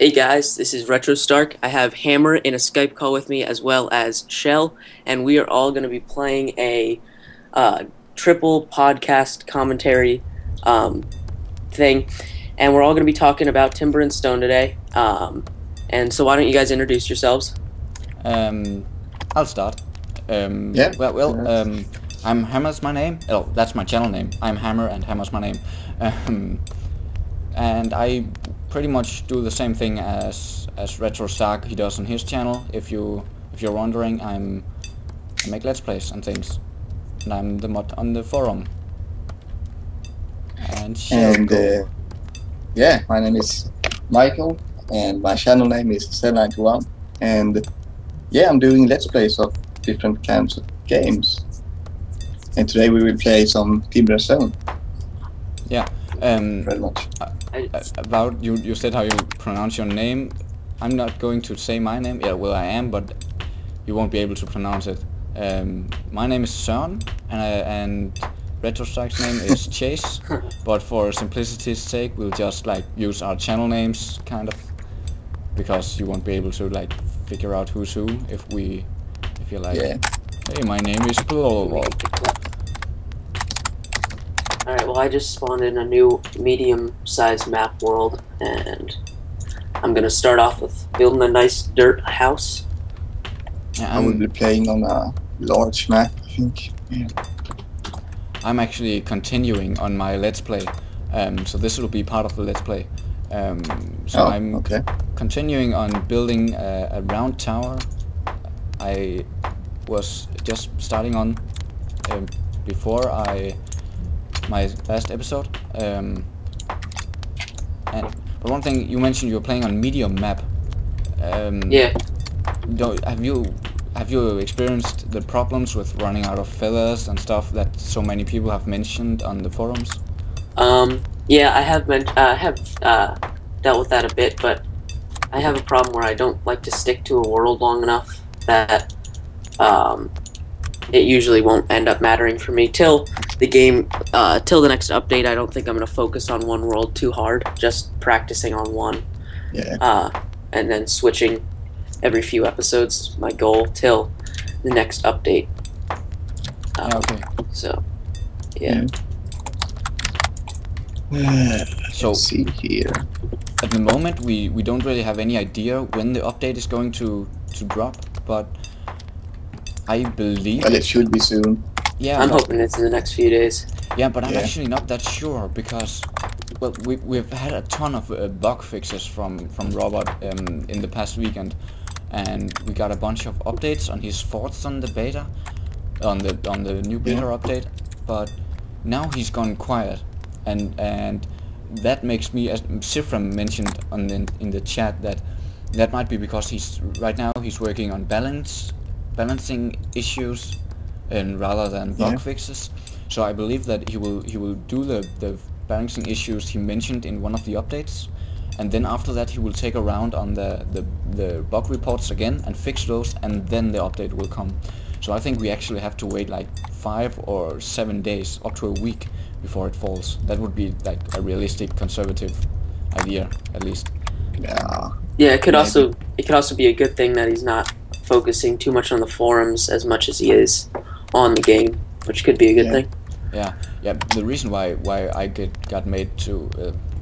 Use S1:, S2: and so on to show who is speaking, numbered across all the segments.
S1: Hey guys, this is Retro Stark. I have Hammer in a Skype call with me as well as Shell, and we are all going to be playing a triple podcast commentary thing, and we're all going to be talking about Timber and Stone today. And so why don't you guys introduce yourselves?
S2: I'll start.
S3: Yeah.
S2: I'm Hammer's my name. Oh, that's my channel name. I'm Hammer and Hammer's my name. And I pretty much do the same thing as Retro Stark he does on his channel. If you're wondering, I make let's plays and things, and I'm the mod on the forum. And
S3: yeah, my name is Michael, and my channel name is Cell91, and yeah, I'm doing let's plays of different kinds of games. And today we will play some Timber and Stone.
S2: Yeah.
S3: Very much.
S2: About you said how you pronounce your name. I'm not going to say my name. Yeah, well I am, but you won't be able to pronounce it. My name is Søren, and Retro Strike's name is Chase. But for simplicity's sake, we'll just like use our channel names, kind of, because you won't be able to like figure out who's who if you're like,
S3: yeah.
S2: Hey, my name is blah blah blah.
S1: Alright, well I just spawned in a new medium-sized map world, and I'm going to start off with building a nice dirt house.
S2: Yeah,
S3: I will be playing on a large map, I think. Yeah.
S2: I'm actually continuing on my let's play, so this will be part of the let's play. I'm continuing on building a round tower. I was just starting on before my last episode, but one thing you mentioned, you were playing on medium map.
S1: Yeah.
S2: Have you experienced the problems with running out of feathers and stuff that so many people have mentioned on the forums?
S1: Yeah, I have dealt with that a bit, but I have a problem where I don't like to stick to a world long enough that it usually won't end up mattering for me till the game, till the next update. I don't think I'm going to focus on one world too hard, just practicing on one.
S3: Yeah.
S1: And then switching every few episodes is my goal till the next update.
S2: Okay.
S1: So, yeah.
S2: So
S3: let's see here.
S2: At the moment, we don't really have any idea when the update is going to drop, but I believe...
S3: Well, it should be soon.
S2: Yeah,
S1: I'm hoping it's in the next few days.
S2: Yeah, but I'm actually not that sure, because well, we've had a ton of bug fixes from Robert in the past weekend, and we got a bunch of updates on his thoughts on the beta, on the new beta update. But now he's gone quiet, and that makes me, as Sifram mentioned in the chat, that might be because right now he's working on balancing issues and rather than bug fixes. So I believe that he will do the balancing issues he mentioned in one of the updates, and then after that he will take a round on the bug reports again and fix those, and then the update will come. So I think we actually have to wait like 5 or 7 days, up to a week, before it falls. That would be like a realistic, conservative idea, at least.
S3: Yeah.
S1: Yeah, it could also be a good thing that he's not focusing too much on the forums as much as he is on the game, which could be a good thing.
S2: Yeah. The reason why I got made to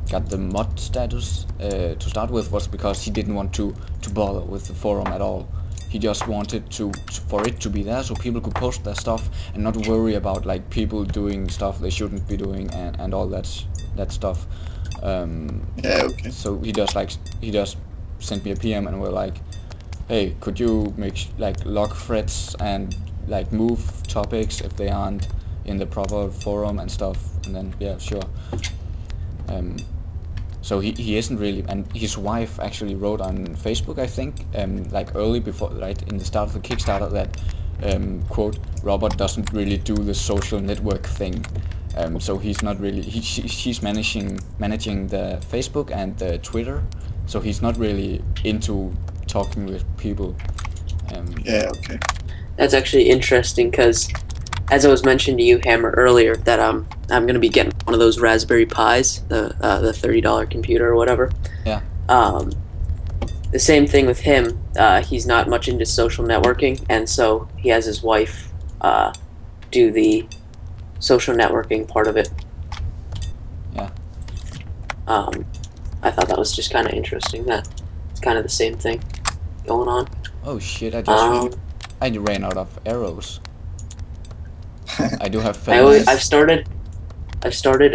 S2: got the mod status to start with was because he didn't want to bother with the forum at all. He just wanted for it to be there so people could post their stuff and not worry about like people doing stuff they shouldn't be doing and all that stuff.
S3: Yeah. Okay.
S2: So he just sent me a PM and we're like, hey, could you make like log threads and like move topics if they aren't in the proper forum and stuff? And then yeah, sure. So he isn't really, and his wife actually wrote on Facebook, I think, like early before, right in the start of the Kickstarter, that quote, Robert doesn't really do the social network thing. So he's not really, she's managing the Facebook and the Twitter, so he's not really into talking with people.
S3: Yeah, okay.
S1: That's actually interesting, because as I was mentioning to you, Hammer, earlier, that I'm going to be getting one of those Raspberry Pis, the $30 computer or whatever.
S2: Yeah.
S1: the same thing with him. He's not much into social networking, and so he has his wife do the social networking part of it.
S2: Yeah.
S1: I thought that was just kind of interesting. That it's kind of the same thing going on.
S2: Oh shit! I ran out of arrows. I do have feathers.
S1: I've started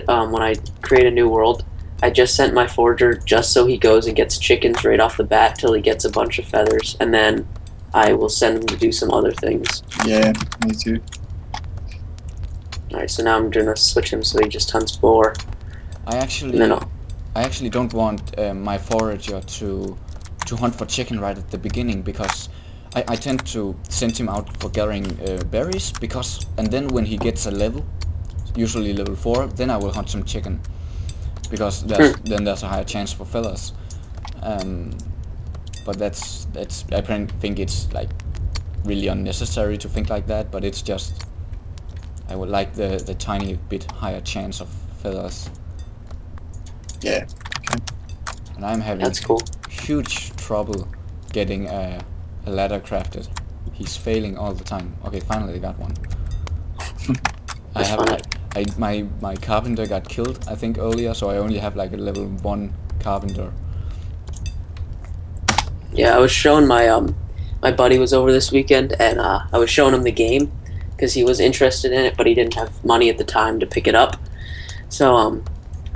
S1: when I create a new world. I just sent my forger just so he goes and gets chickens right off the bat till he gets a bunch of feathers, and then I will send him to do some other things.
S3: Yeah, me too.
S1: Alright, so now I'm gonna switch him so he just hunts boar.
S2: I actually don't want my forager to hunt for chicken right at the beginning, because I tend to send him out for gathering berries, and then when he gets a level, usually level 4, then I will hunt some chicken, because then there's a higher chance for feathers. But that's I think it's like really unnecessary to think like that, but it's just I would like the tiny bit higher chance of feathers.
S3: Yeah.
S2: And I'm having huge trouble getting a ladder crafted. He's failing all the time. Okay, finally I got one. My carpenter got killed, I think, earlier, so I only have like a level 1 carpenter.
S1: Yeah, I was showing my buddy was over this weekend, and I was showing him the game because he was interested in it, but he didn't have money at the time to pick it up. So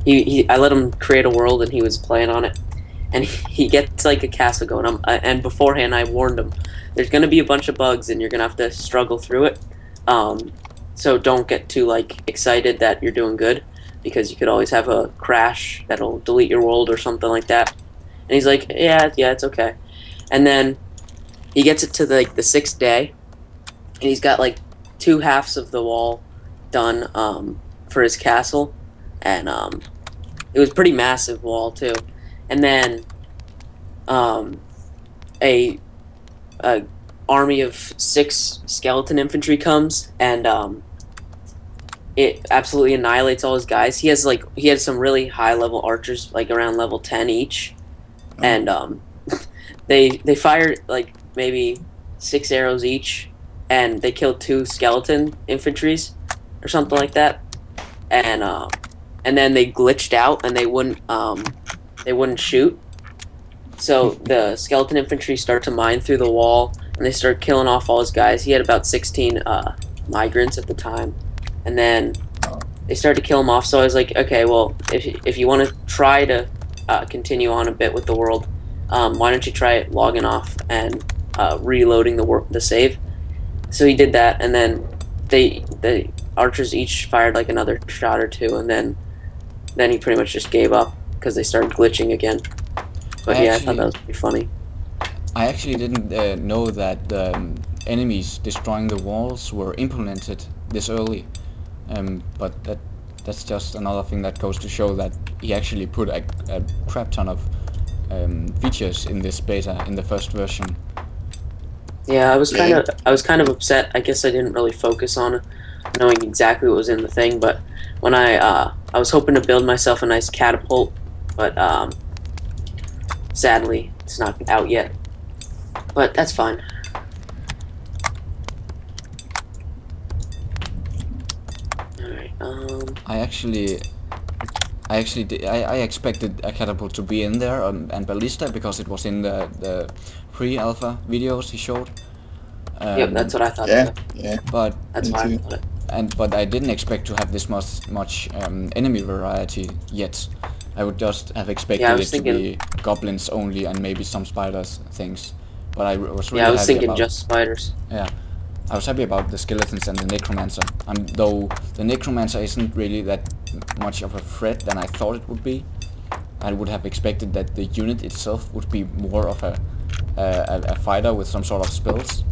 S1: I let him create a world, and he was playing on it, and he gets like a castle going. And beforehand I warned him, there's gonna be a bunch of bugs, and you're gonna have to struggle through it. So don't get too like excited that you're doing good, because you could always have a crash that'll delete your world or something like that. And he's like, yeah, it's okay. And then he gets it to the 6th day, and he's got like 2 halves of the wall done for his castle, and it was a pretty massive wall too. And then a army of 6 skeleton infantry comes, and it absolutely annihilates all his guys. He had some really high level archers, like around level 10 each, and they fired like maybe 6 arrows each, and they killed 2 skeleton infantries or something like that, and then they glitched out and they wouldn't shoot. So the skeleton infantry start to mine through the wall, and they start killing off all his guys. He had about 16 migrants at the time, and then they started to kill him off. So I was like, okay, well, if you want to try to continue on a bit with the world, why don't you try logging off and reloading the save? So he did that, and then the archers each fired like another shot or 2, and then he pretty much just gave up because they started glitching again. But I thought that was pretty funny.
S2: I actually didn't know that the enemies destroying the walls were implemented this early, but that's just another thing that goes to show that he actually put a crap ton of features in this beta in the first version.
S1: Yeah, I was kind of upset. I guess I didn't really focus on knowing exactly what was in the thing, but when I was hoping to build myself a nice catapult, but sadly it's not out yet. But that's fine. Alright,
S2: I expected a catapult to be in there and ballista, because it was in the pre-alpha videos he showed.
S1: Yep, that's what I thought.
S3: Yeah.
S2: But
S1: that's why I thought it.
S2: But I didn't expect to have this much enemy variety yet. I would just have expected it to be goblins only and maybe some spiders things. But I was really
S1: happy thinking about just spiders.
S2: Yeah, I was happy about the skeletons and the necromancer. Though the necromancer isn't really that much of a threat than I thought it would be. I would have expected that the unit itself would be more of a fighter with some sort of spells.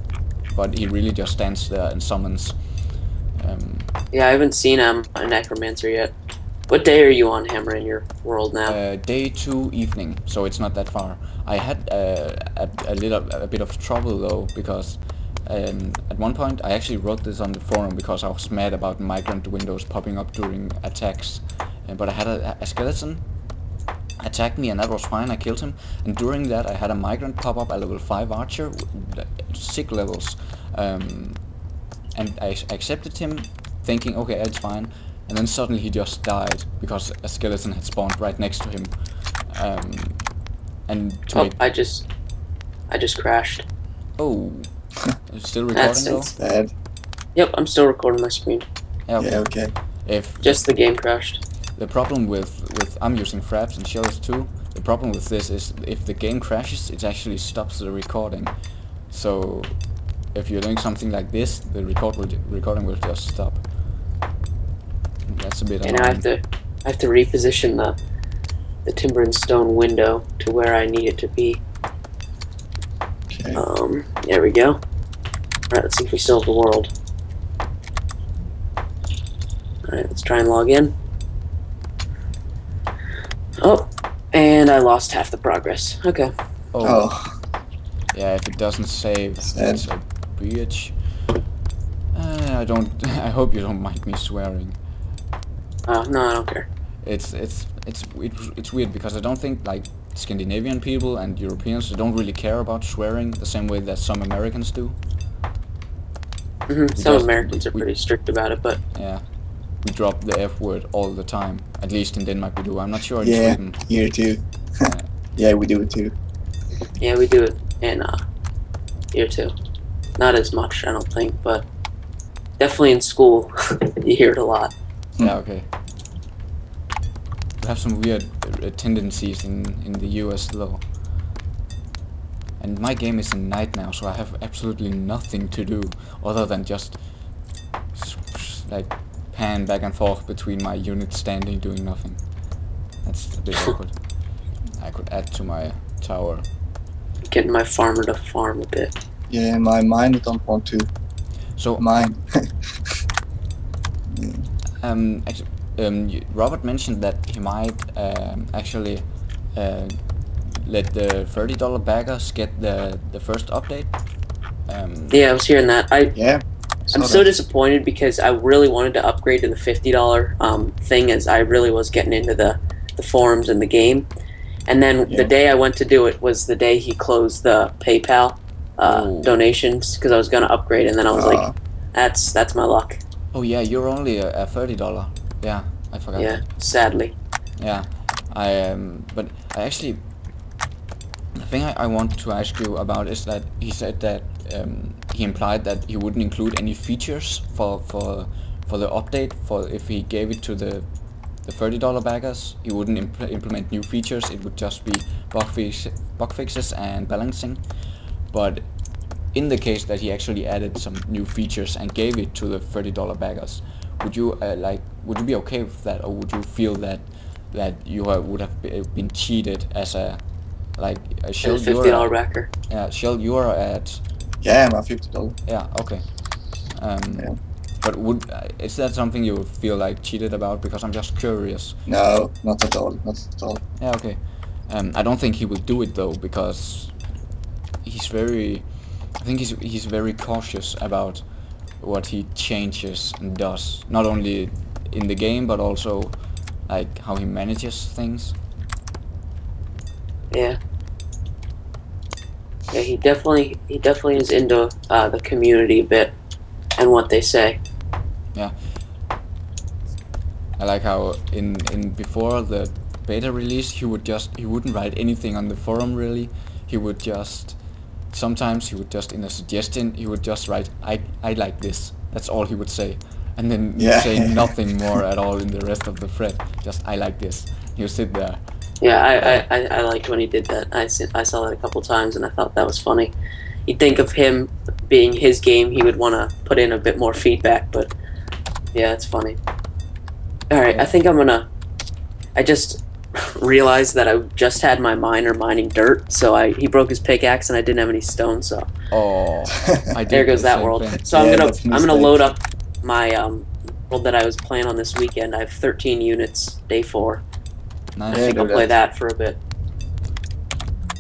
S2: But he really just stands there and summons.
S1: Yeah, I haven't seen a necromancer yet. What day are you on, Hammer, in your world now?
S2: Day 2 evening, so it's not that far. I had a bit of trouble though, because at one point I actually wrote this on the forum because I was mad about migrant windows popping up during attacks. But I had a skeleton, attacked me, and that was fine. I killed him, and during that I had a migrant pop up, a level 5 archer, sick levels, and I accepted him, thinking, okay, it's fine, and then suddenly he just died because a skeleton had spawned right next to him. And to
S1: I just crashed.
S2: Oh, it's still recording though?
S3: Bad.
S1: Yep, I'm still recording my screen.
S2: Yeah, okay.
S3: Yeah, okay.
S2: If
S1: Just the game crashed.
S2: the problem with I'm using fraps and shells too. The problem with this is if the game crashes, it actually stops the recording. So if you're doing something like this, the recording will just stop. That's a bit
S1: And
S2: annoying.
S1: I have to reposition the timber and stone window to where I need it to be.
S3: Okay.
S1: There we go. Alright, let's see if we still have the world. Alright, let's try and log in. Oh, and I lost half the progress. Okay.
S3: Oh,
S2: Yeah, if it doesn't save,
S3: Sad.
S2: that's a bitch. I hope you don't mind me swearing.
S1: Oh, no, I don't care.
S2: It's weird because I don't think like Scandinavian people and Europeans, they don't really care about swearing the same way that some Americans do.
S1: Some Americans are pretty strict about it, but
S2: Yeah, we drop the F word all the time. At least in Denmark we do. I'm not sure in
S3: yeah,
S2: Sweden.
S3: here too. Yeah, we do it too.
S1: yeah, we do it in here too. Not as much, I don't think, but definitely in school you hear it a lot.
S2: Yeah, okay. We have some weird tendencies in the US though. And my game is in night now, so I have absolutely nothing to do other than just like pan back and forth between my units standing doing nothing. That's a bit awkward. I could add to my tower.
S1: Getting my farmer to farm a bit.
S3: Yeah, my miner don't want to
S2: So
S3: mine.
S2: Robert mentioned that he might actually let the $30 baggers get the first update.
S1: Yeah, I was hearing that.
S3: Yeah.
S1: I'm
S3: sort
S1: so
S3: of.
S1: disappointed because I really wanted to upgrade to the $50 thing, as I really was getting into the forums and the game. And then
S3: Yeah.
S1: the day I went to do it was the day he closed the PayPal
S2: Oh.
S1: donations, because I was gonna upgrade, and then I was like,
S3: Ah.
S1: that's my luck.
S2: Oh yeah, you're only a $30. Yeah, I forgot.
S1: Yeah, sadly.
S2: Yeah, but I actually, the thing I want to ask you about is that he said that he implied that he wouldn't include any features for the update. For if he gave it to the $30 baggers, he wouldn't implement new features. It would just be bug fixes and balancing. But in the case that he actually added some new features and gave it to the $30 baggers, would you would you be okay with that, or would you feel that you would have been cheated as a Shell?
S1: And a $50 backer.
S2: Yeah, Shell, you are at.
S3: Yeah, my $50.
S2: Yeah, okay.
S3: Yeah.
S2: But is that something you would feel like cheated about? Because I'm just curious.
S3: No, not at all. Not at all.
S2: Yeah, okay. I don't think he will do it though, because he's very. I think he's very cautious about what he changes and does. Not only in the game, but also like how he manages things.
S1: Yeah. Yeah, he definitely is into the community a bit and what they say.
S2: Yeah. I like how in before the beta release he wouldn't write anything on the forum really. He would just sometimes he would just in a suggestion he would just write I like this. That's all he would say. And then
S3: Yeah.
S2: say nothing more at all in the rest of the thread. Just I like this. He'll sit there.
S1: Yeah, I liked when he did that. I saw that a couple times and I thought that was funny. You'd think of him being his game, he would want to put in a bit more feedback, but yeah, it's funny. Alright, I think I just realized that I just had my miner mining dirt, so he broke his pickaxe and I didn't have any stone, so
S2: Oh, I did
S1: there goes
S2: the
S1: that
S2: same
S1: world.
S2: thing.
S1: So
S3: Yeah,
S1: I'm
S3: that's a
S1: gonna
S3: mistake.
S1: load up my world that I was playing on this weekend. I have 13 units, day 4.
S2: Nice.
S1: I
S3: Yeah,
S1: think I'll
S3: do
S1: play
S3: that.
S1: that for a bit.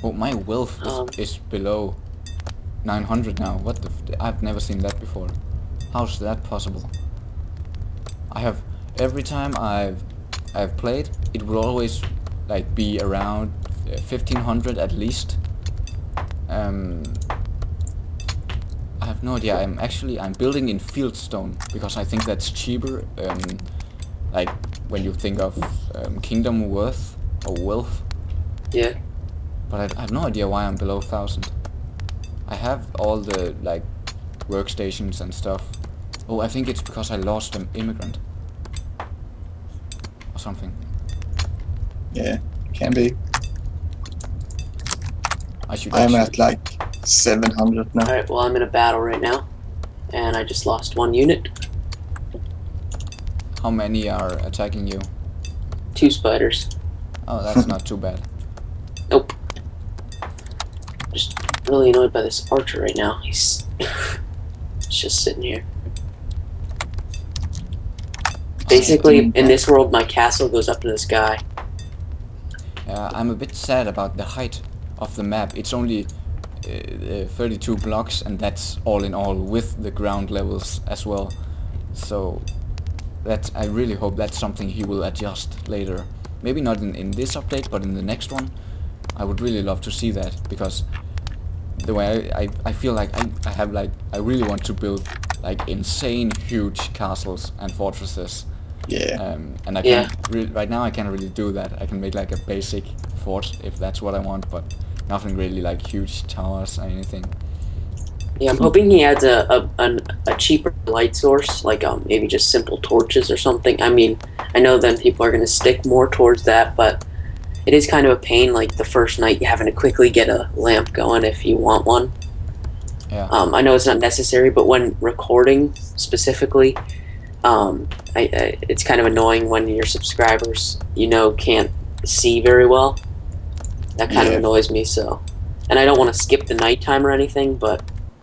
S2: Oh, my wealth is below 900 now. What the? I've never seen that before. How's that possible? I have every time I've played, it would always like be around 1500 at least. I have no idea. I'm building in fieldstone because I think that's cheaper. Like when you think of kingdom worth or wealth.
S1: Yeah.
S2: But I have no idea why I'm below 1000. I have all the like workstations and stuff. Oh, I think it's because I lost an immigrant or something.
S3: Yeah, can be.
S2: I'm
S3: at like 700 now.
S1: Alright, well, I'm in a battle right now, and I just lost 1 unit.
S2: How many are attacking you?
S1: 2 spiders.
S2: Oh, that's not too bad.
S1: Nope. Just really annoyed by this archer right now. He's just sitting here. Basically, in this world, my castle goes up to the sky.
S2: I'm a bit sad about the height of the map. It's only 32 blocks, and that's all in all with the ground levels as well. So I really hope that's something he will adjust later. Maybe not in this update, but in the next one. I would really love to see that, because the way I feel like I really want to build like insane huge castles and fortresses.
S3: Yeah.
S2: And I can't right now I can't really do that. I can make like a basic fort if that's what I want, but nothing really like huge towers or anything.
S1: Yeah, I'm hoping he adds a cheaper light source, like maybe just simple torches or something. I mean, I know then people are going to stick more towards that, but it is kind of a pain, like the first night you having to quickly get a lamp going if you want one.
S2: Yeah.
S1: I know it's not necessary, but when recording specifically, it's kind of annoying when your subscribers, can't see very well. That kind of annoys me, so. And I don't want to skip the nighttime or anything, but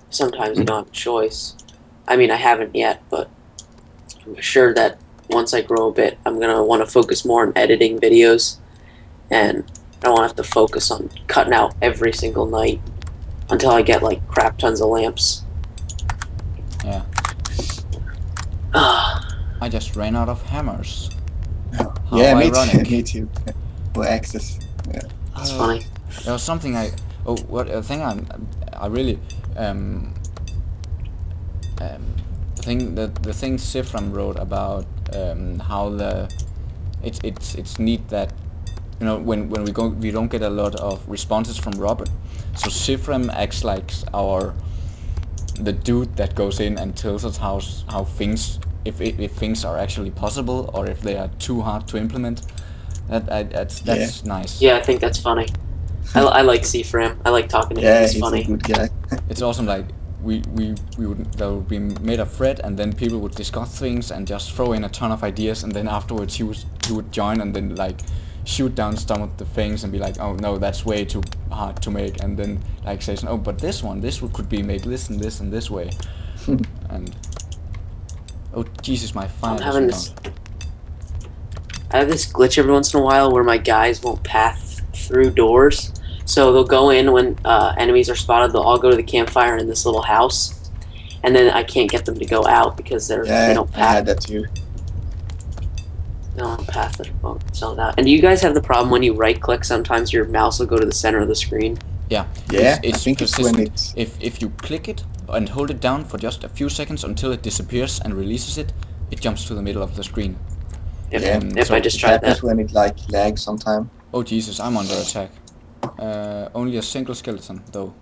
S1: sometimes you don't have a choice. I mean, I haven't yet, but I'm sure that once I grow a bit, I'm going to want to focus more on editing videos, and I don't want to have to focus on cutting out every single night until I get, like, crap tons of lamps.
S2: Yeah. I just ran out of hammers. How
S3: Yeah,
S2: ironic.
S3: me too. For access. Yeah.
S1: That's funny.
S2: There was something I really think that the thing Sifram wrote about how it's neat that when we don't get a lot of responses from Robert, so Sifram acts like the dude that goes in and tells us how things if things are actually possible or if they are too hard to implement. That's nice.
S1: Yeah, I think that's funny. I like Seafram. I like talking to him. He's funny.
S3: A good guy.
S2: It's awesome. Like there would be made a thread, and then people would discuss things and just throw in a ton of ideas, and then afterwards he would join and then like shoot down some of the things and be like, oh no, that's way too hard to make, and then like says, oh, but this could be made this and this and this way. And oh Jesus, my fire is gone.
S1: I have this glitch every once in a while where my guys won't path through doors. So they'll go in when enemies are spotted. They'll all go to the campfire in this little house, and then I can't get them to go out because they don't path.
S3: I had that too.
S1: They don't path their boat. So that. And do you guys have the problem when you right click? Sometimes your mouse will go to the center of the screen.
S2: Yeah.
S3: Yeah.
S2: It's
S3: I think
S2: persistent.
S3: it's when
S2: if you click it and hold it down for just a few seconds until it disappears and releases it, it jumps to the middle of the screen.
S1: If
S2: so
S1: I just tried that.
S3: when it like lags sometime.
S2: Oh Jesus, I'm under attack. Only a single skeleton though,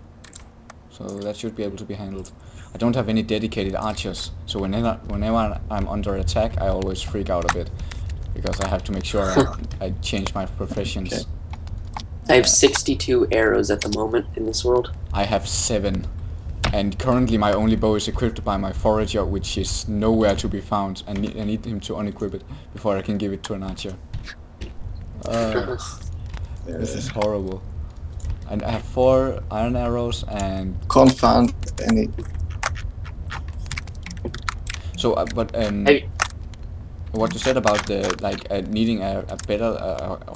S2: so that should be able to be handled. I don't have any dedicated archers, so whenever I'm under attack, I always freak out a bit because I have to make sure I change my professions.
S3: Okay.
S1: I have 62 arrows at the moment in this world.
S2: I have 7. And currently my only bow is equipped by my forager, which is nowhere to be found. I need him to unequip it before I can give it to an archer. This is horrible. And I have 4 iron arrows and...
S3: Can't find any.
S2: So, what you said about the needing a better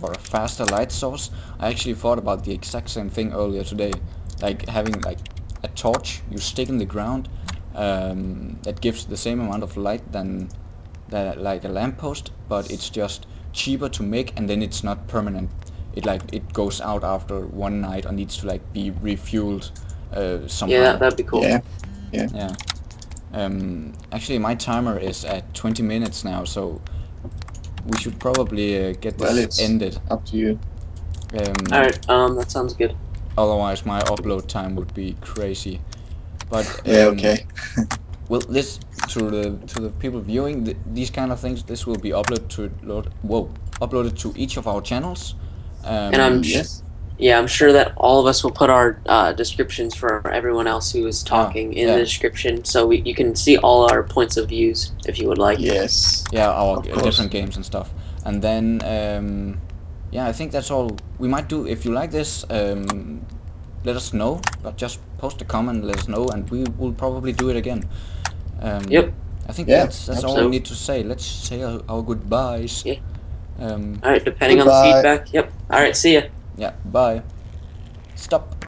S2: or a faster light source, I actually thought about the exact same thing earlier today. Like having like a torch you stick in the ground that gives the same amount of light than like a lamppost, but it's just cheaper to make, and then it's not permanent. it goes out after one night or needs to like be refueled somehow.
S1: Yeah, that'd be cool.
S2: Yeah. Actually, my timer is at 20 minutes now, so we should probably get this ended.
S3: Up to you.
S1: Alright, that sounds good.
S2: Otherwise, my upload time would be crazy. But
S3: okay.
S2: well, this to the people viewing these kind of things, this will be uploaded to each of our channels.
S1: And I'm I'm sure that all of us will put our descriptions for everyone else who is talking in the description, so you can see all our points of views if you would like.
S3: Yes.
S2: Yeah, our different games and stuff. And then I think that's all we might do. If you like this, let us know. But just post a comment, let us know, and we will probably do it again.
S1: Yep.
S2: I think that's all we need to say. Let's say our goodbyes.
S1: Yeah. Alright, depending on the feedback. Yep. Alright, see ya.
S2: Yeah, bye. Stop.